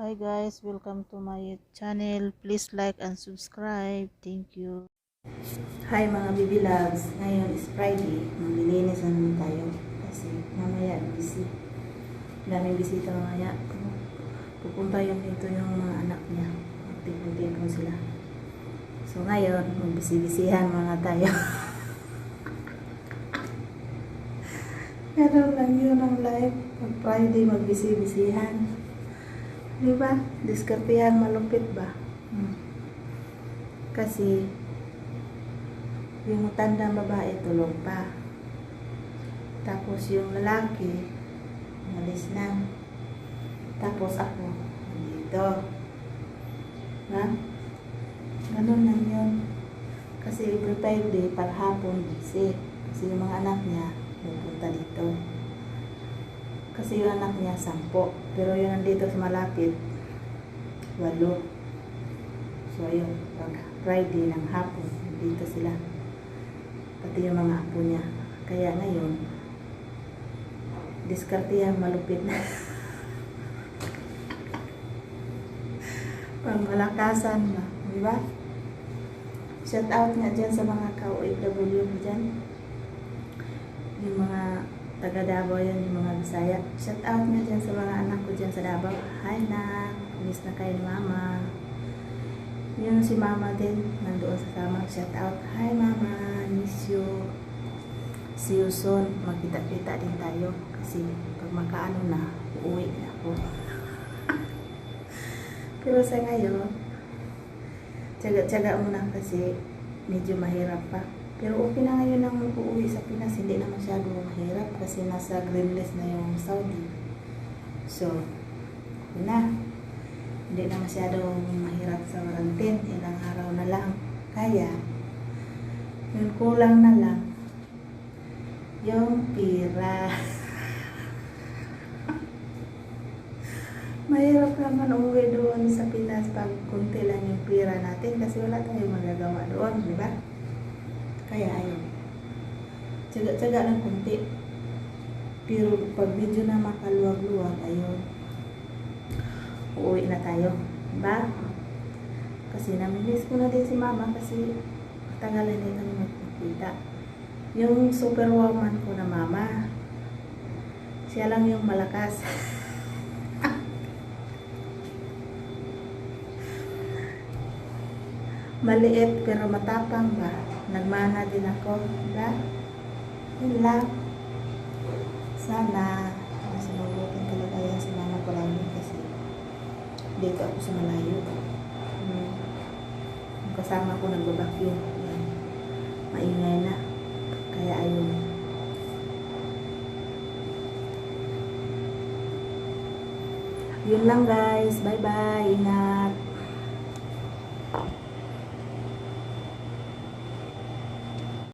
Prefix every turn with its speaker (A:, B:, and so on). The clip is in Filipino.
A: Hi guys, welcome to my channel. Please like and subscribe. Thank you.
B: Hi mga baby loves, ngayon is Friday, maglilinis na naman tayo kasi mamaya busy. Daming bisita mamaya. Pupunta yung dito yung mga anak niya. Magtipon-tipon sila. So ngayon, magbisi-bisihan mga tayo. Meron lang yun ang live. Pag Friday, magbisi-bisihan. Diba? Diskartehan malupit ba? Kasi yung matandang babae tulog pa. Tapos yung lalaki, umalis na. Tapos ako, dito. Ha? Ganun lang yun. Kasi every 5 day, parhapon, busy. Kasi yung mga anak niya, pupunta dito. Kasi yung anak niya, 10. Pero yung nandito sa malapit, 8. So, ayun, pag Friday ng hapon, dito sila. Pati yung mga apo niya. Kaya ngayon, diskartehan malupit na. Pangmalakasan ba? Diba? Shout out nga dyan sa mga ka-OFW dyan. Yung mga taga Davao yan, yung mga Bisaya. Shout out nga dyan sa mga anak ko dyan sa Davao. Hi na, miss na kayo ni Mama. Yung si Mama din, nandoon sa tamang shout out. Hi Mama, miss you. See you soon. Magkita-kita din tayo. Kasi pag makaano na, uuwi na ako. Pero sa ngayon, tiyaga-tiyaga muna kasi medyo mahirap pa. Pero okay na ngayon ang uuwi sa Pinas. Hindi na masyado mahirap kasi nasa green list na yung Saudi. So, yun na. Hindi na masyadong mahirap sa quarantine. Ilang araw na lang. Kaya, yun kulang na lang yung pira. Mahirap naman umuwi doon sa Pinas pag kunti lang yung pira natin kasi wala tayong magagawa doon, di ba? Kaya ayun. Tsaga-tsaga lang kunti. Pero pag medyo na makaluwag-luwag, ayun. Uuwi na tayo. Diba? Kasi namimiss ko na din si Mama kasi tagalan din kami magkikita. Yung superwoman ko na Mama, siya lang yung malakas. Maliit pero matapang ba? Nagmana din ako. Diba? Yun lang. Sana masinubukin talaga yan si Mama ko lang kasi dito ako sa malayo. Yung kasama ko nagbabacuum. Maingay na. Kaya ayun. Yun lang guys. Bye bye. Ingat.